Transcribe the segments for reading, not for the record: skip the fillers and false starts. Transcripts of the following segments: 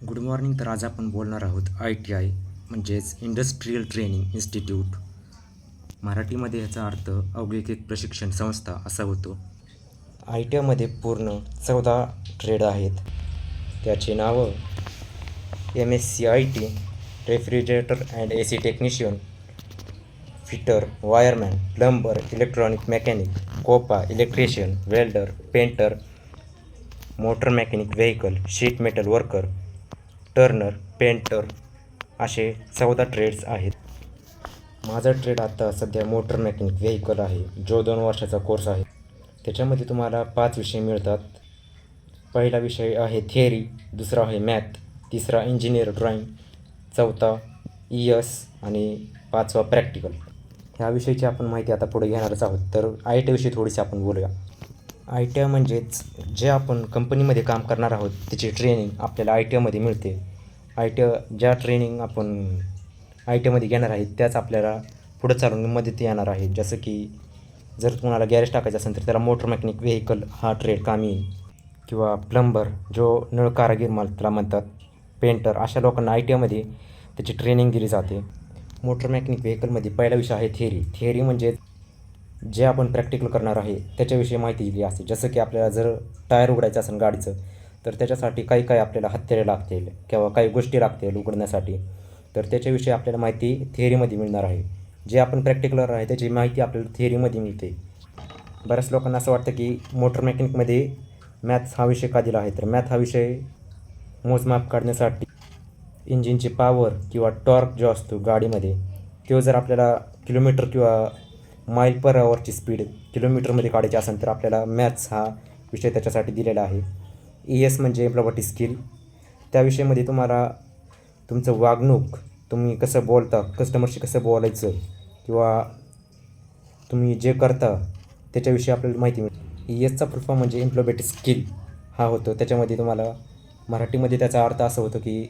Good morning. तर आज आपण बोलणार आहोत ITI म्हणजेच इंडस्ट्रियल ट्रेनिंग इन्स्टिट्यूट. मराठीमध्ये ह्याचा अर्थ औद्योगिक प्रशिक्षण संस्था असा होतो. ITIमध्ये पूर्ण 14 ट्रेड आहेत. त्याची नावं MSc IT, refrigerator and AC technician, fitter, wireman, plumber, electronic mechanic, COPA, electrician, welder, painter, motor mechanic, vehicle, sheet metal worker, turner, painter असे 14 ट्रेड्स आहेत. माझा ट्रेड आता सध्या मोटर मेकॅनिक व्हेकल आहे, जो 2 वर्षाचा कोर्स आहे. त्याच्यामध्ये तुम्हाला 5 विषय मिळतात. पहिला विषय आहे थिअरी, दुसरा आहे मॅथ, तिसरा इंजिनियर ड्रॉईंग, चौथा ES आणि 5वा प्रॅक्टिकल. ह्या विषयीची आपण माहिती आता पुढे घेणारच आहोत. तर ITI विषयी थोडीशी आपण बोलूया. ITI म्हणजेच जे आपण कंपनीमध्ये काम करणार आहोत त्याची ट्रेनिंग आपल्याला ITIमध्ये मिळते. ITI ज्या ट्रेनिंग आपण ITIमध्ये घेणार आहे त्याच आपल्याला पुढं चालून मदत येणार आहे. जसं की जर तुम्हाला गॅरेज टाकायचं असेल तर त्याला मोटर मेकॅनिक व्हेकल हा ट्रेड कामी येईल, किंवा प्लंबर जो नळ कारागीर त्याला म्हणतात, पेंटर अशा लोकांना ITIमध्ये त्याची ट्रेनिंग दिली जाते. मोटर मेकॅनिक व्हेकलमध्ये पहिला विषय आहे थिअरी म्हणजे जे आपण प्रॅक्टिकल करणार आहे त्याच्याविषयी माहिती दिली असते. जसं की आपल्याला जर टायर उघडायचं असेल गाडीचं तर त्याच्यासाठी काही आपल्याला हत्यारे लागतील किंवा काही गोष्टी लागतील उघडण्यासाठी, तर त्याच्याविषयी आपल्याला माहिती थिअरीमध्ये मिळणार आहे. जे आपण प्रॅक्टिकलर आहे त्याची माहिती आपल्याला थिअरीमध्ये मिळते. बऱ्याच लोकांना असं वाटतं की मोटर मेकॅनिकमध्ये मॅथ्स हा विषय का दिला आहे, तर मॅथ हा विषय मोजमाप काढण्यासाठी इंजिनची पॉवर किंवा टॉर्क जो असतो गाडीमध्ये तो जर आपल्याला किलोमीटर किंवा माईल पर आवरची स्पीड किलोमीटरमध्ये काढायची असेल तर आपल्याला मॅथ्स हा विषय त्याच्यासाठी दिलेला आहे. ES म्हणजे एम्प्लॉयबिलिटी स्किल. त्या विषयामध्ये तुम्हाला तुमचं वागणूक, तुम्ही कसं बोलता, कस्टमरशी कसं बोलायचं किंवा तुम्ही जे करता त्याच्याविषयी आपल्याला माहिती मिळते. ESचा फुल फॉर्म म्हणजे एम्प्लॉयबिलिटी स्किल हा होतो. त्याच्यामध्ये तुम्हाला मराठीमध्ये त्याचा अर्थ असं होतो की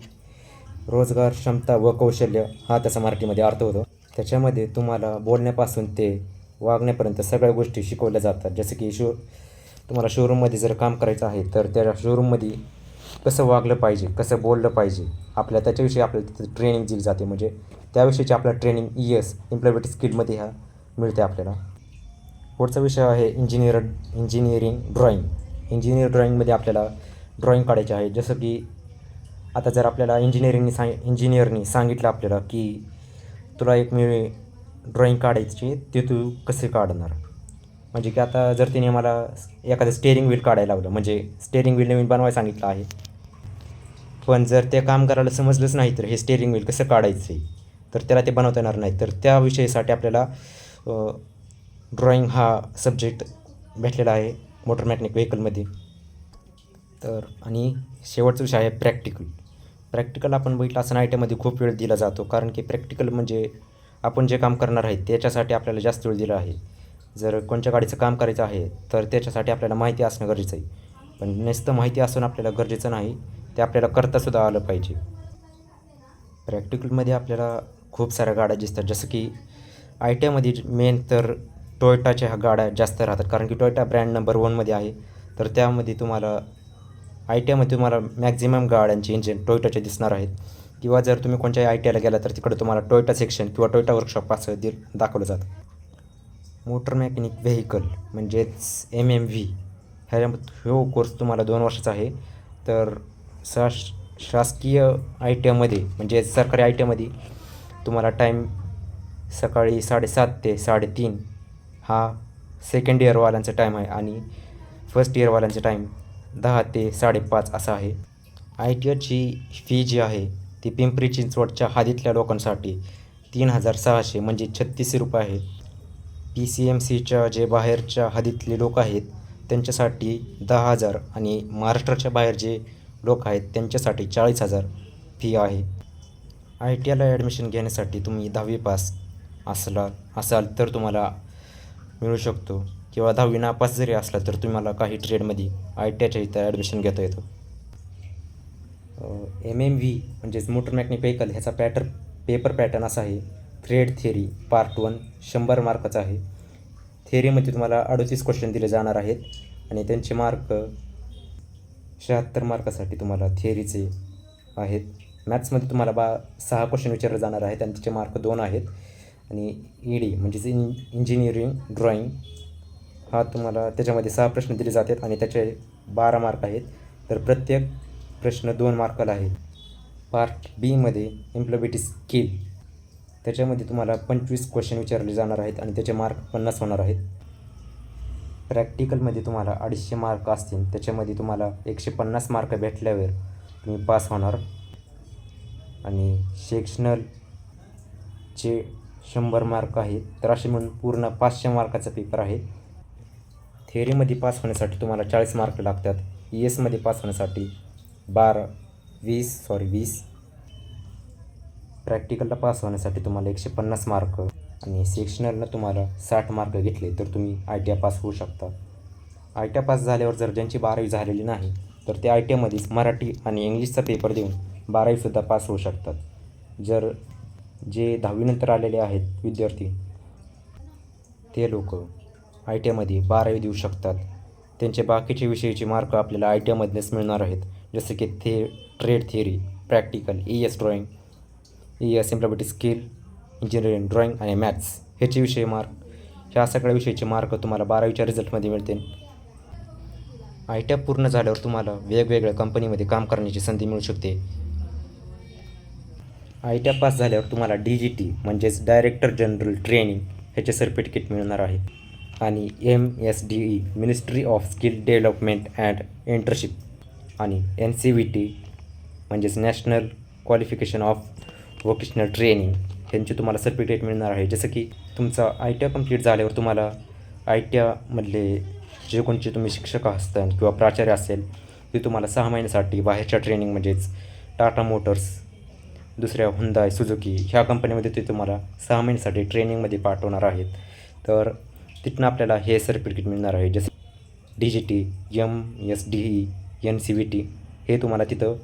रोजगार, क्षमता व कौशल्य हा त्याचा मराठीमध्ये अर्थ होतो. त्याच्यामध्ये तुम्हाला बोलण्यापासून ते वागण्यापर्यंत सगळ्या गोष्टी शिकवल्या जातात. जसं की तुम्हाला शोरूममध्ये जर काम करायचं आहे तर त्या शोरूममध्ये कसं वागलं पाहिजे, कसं बोललं पाहिजे, त्याच्याविषयी आपल्याला तिथं ट्रेनिंग दिली जाते. म्हणजे त्याविषयीची आपल्याला ट्रेनिंग ES एम्प्लॉयबिलिटी स्किलमध्ये ह्या मिळते आपल्याला. पुढचा विषय आहे इंजिनिअरिंग ड्रॉईंग. इंजिनिअर ड्रॉईंगमध्ये आपल्याला ड्रॉईंग काढायचे आहे. जसं की आता जर आपल्याला इंजिनिअरनी सांगितलं आपल्याला की तुला एक मी ड्रॉईंग काढायची, ते तू कसे काढणार. म्हणजे की आता जर तिने मला एखादं स्टेअरिंग व्हील काढायला लावलं, म्हणजे स्टेअरिंग व्हील नवीन बनवायला सांगितलं आहे, पण जर त्या कामगाराला समजलंच नाही तर हे स्टेअरिंग व्हील कसं काढायचं आहे, तर त्याला ते बनवता येणार नाही. तर त्या विषयासाठी आपल्याला ड्रॉईंग हा सब्जेक्ट भेटलेला आहे मोटर मेकॅनिक व्हेकलमध्ये. तर आणि शेवटचा विषय आहे प्रॅक्टिकल आपण बघितलं असं ITIमध्ये खूप वेळ दिला जातो, कारण की प्रॅक्टिकल म्हणजे आपण जे काम करणार आहे त्याच्यासाठी आपल्याला जास्त वेळ दिला आहे. जर कोणत्या गाडीचं काम करायचं आहे तर त्याच्यासाठी आपल्याला माहिती असणं गरजेचं आहे. पण नुसतं माहिती असून आपल्याला गरजेचं नाही, ते आपल्याला करतासुद्धा आलं पाहिजे. प्रॅक्टिकलमध्ये आपल्याला खूप साऱ्या गाड्या दिसतात. जसं की ITIमध्ये मेन तर टोयोटाच्या ह्या गाड्या जास्त राहतात, कारण की टोयोटा ब्रँड नंबर 1मध्ये आहे. तर त्यामध्ये ITIमध्ये तुम्हाला मॅक्झिमम गाड्यांचे इंजिन टोयोटाचे दिसणार आहेत. किंवा जर तुम्ही कोणत्याही ITIला गेला तर तिकडे तुम्हाला टोयोटा सेक्शन किंवा टोयोटा वर्कशॉप असं दाखवलं जातं. मोटर मेकॅनिक व्हेकल म्हणजेच MMV हो कोर्स तुम्हाला 2 वर्षाचा आहे. तर शासकीय ITIमध्ये म्हणजे सरकारी ITIमध्ये तुम्हाला टाईम सकाळी 7:30 ते 3:30 हा सेकंड इयरवाल्यांचा टाईम आहे आणि फर्स्ट इयरवाल्यांचा टाईम 10 ते 5:30 असा आहे. ITIची फी जी आहे ती पिंपरी चिंचवडच्या हद्दीतल्या लोकांसाठी 3,600 म्हणजे 36 रुपये आहे. PCMCच्या जे बाहेरच्या हद्दीतले लोक आहेत त्यांच्यासाठी 10,000 आणि महाराष्ट्राच्या बाहेर जे लोक आहेत त्यांच्यासाठी 40,000 फी आहे. ITIला ॲडमिशन घेण्यासाठी तुम्ही 10वी पास असाल तर तुम्हाला मिळू शकतो, किंवा 10वी नापास जरी असला तर तुम्हाला काही ट्रेडमध्ये ITIच्या इथं ॲडमिशन घेता येतं. MMV म्हणजेच मोटर मेकॅनिक व्हेकल ह्याचा पेपर पॅटर्न असा आहे. थ्रेड थिअरी पार्ट 1 100 मार्काचा आहे. थिअरीमध्ये तुम्हाला 38 क्वेश्चन दिले जाणार आहेत आणि त्यांचे मार्क 76 मार्कासाठी तुम्हाला थिअरीचे आहेत. मॅथ्समध्ये तुम्हाला 6 क्वेश्चन विचारले जाणार आहेत आणि त्याचे मार्क 2 आहेत. आणि ED म्हणजेच इंजिनिअरिंग ड्रॉईंग हा तुम्हाला त्याच्यामध्ये 6 प्रश्न दिले जातात आणि त्याचे 12 मार्क आहेत. तर प्रत्येक प्रश्न 2 मार्काला आहे. पार्ट बीमध्ये एम्प्लॉयबिलिटी स्किल त्याच्यामध्ये तुम्हाला 25 क्वेश्चन विचारले जाणार आहेत आणि त्याचे मार्क 50 होणार आहेत. प्रॅक्टिकलमध्ये तुम्हाला 250 मार्क असतील. त्याच्यामध्ये तुम्हाला 150 मार्क भेटल्यावर तुम्ही पास होणार आणि सेक्शनलचे 100 मार्क आहेत. तर असे म्हणून पूर्ण 500 मार्काचा पेपर आहे. थेअरीमध्ये पास होण्यासाठी तुम्हाला 40 मार्क लागतात. ESमध्ये पास होण्यासाठी 20. प्रॅक्टिकलला पास होण्यासाठी तुम्हाला 150 मार्क आणि सेक्शनलनं तुम्हाला 60 मार्क घेतले तर तुम्ही ITI पास होऊ शकता. ITI पास झाल्यावर जर ज्यांची 12वी झालेली नाही तर ते ITIमध्येच मराठी आणि इंग्लिशचा पेपर देऊन 12वीसुद्धा पास होऊ शकतात. जर जे 10वीनंतर आलेले आहेत विद्यार्थी ते लोक ITIमध्ये 12वी देऊ शकतात. त्यांचे बाकीचे विषयाचे मार्क आपल्याला ITIमधूनच मिळणार आहेत. जसे की trade theory, practical, ES drawing, ES employability skill, engineering drawing आणि मॅथ्स ह्याचे विषय मार्क, ह्या सगळ्या विषयाचे मार्क तुम्हाला 12वीच्या रिझल्टमध्ये मिळतील. ITI पूर्ण झाल्यावर तुम्हाला वेगवेगळ्या कंपनीमध्ये काम करण्याची संधी मिळू शकते. ITI पास झाल्यावर तुम्हाला DGT म्हणजेच डायरेक्टर जनरल ट्रेनिंग ह्याचे सर्टिफिकेट मिळणार आहे आणि MSDE ministry of skill development and entrepreneurship आणि NCVT म्हणजेच national qualification of vocational training ह्यांचे तुम्हाला सर्टिफिकेट मिळणार आहे. जसं की तुमचा ITI कंप्लीट झाल्यावर तुम्हाला ITIमधले जे कोणते तुम्ही शिक्षक असतात किंवा प्राचार्य असेल ते तुम्हाला 6 महिन्यासाठी बाहेरच्या ट्रेनिंग म्हणजेच टाटा मोटर्स, दुसऱ्या हुंदाय, सुझुकी ह्या कंपनीमध्ये ते तुम्हाला 6 महिन्यासाठी ट्रेनिंगमध्ये पाठवणार आहेत. तर तिथून आपल्याला हे सर्टिफिकेट मिळणार आहे. जसे DGT, MSDE, NCVT हे तुम्हाला तिथं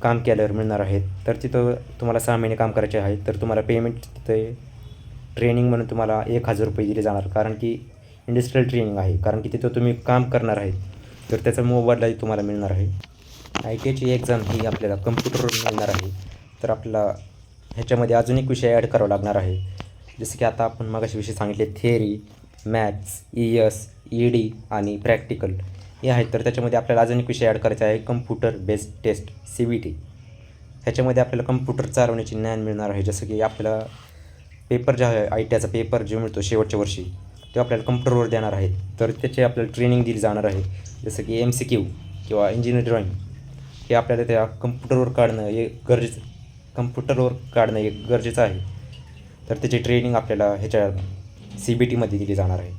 काम केल्यावर मिळणार आहेत. तर तिथं तुम्हाला 6 महिने काम करायचे आहे. तर तुम्हाला पेमेंट तिथे ट्रेनिंग म्हणून तुम्हाला 1000 रुपये दिले जाणार, कारण की इंडस्ट्रियल ट्रेनिंग आहे, कारण की तिथं तुम्ही काम करणार आहे. तर त्याचा मोबदलाही तुम्हाला मिळणार आहे. ITIची एक्झाम ही आपल्याला कम्प्युटरवर मिळणार आहे. तर आपल्याला ह्याच्यामध्ये अजून एक विषय ॲड करावा लागणार आहे. जसं की आता आपण मगाशी विषय सांगितले थेअरी, मॅथ्स, ES, ED आणि प्रॅक्टिकल हे आहेत. तर त्याच्यामध्ये आपल्याला अजून एक विषय ॲड करायचा आहे कम्प्युटर बेस्ड टेस्ट CBT. ह्याच्यामध्ये आपल्याला कम्प्युटर चालवण्याचे ज्ञान मिळणार आहे. जसं की आपल्याला पेपर जे आहे ITIचा पेपर जो मिळतो शेवटच्या वर्षी तो आपल्याला कम्प्युटरवर देणार आहे. तर त्याचे आपल्याला ट्रेनिंग दिली जाणार आहे. जसं की MCQ किंवा इंजिनिअरिंग ड्रॉईंग हे आपल्याला त्या कम्प्युटरवर काढणं एक गरजेचं आहे. तर त्याची ट्रेनिंग आपल्याला ह्याच्या CBTमध्ये दिली जाणार आहे.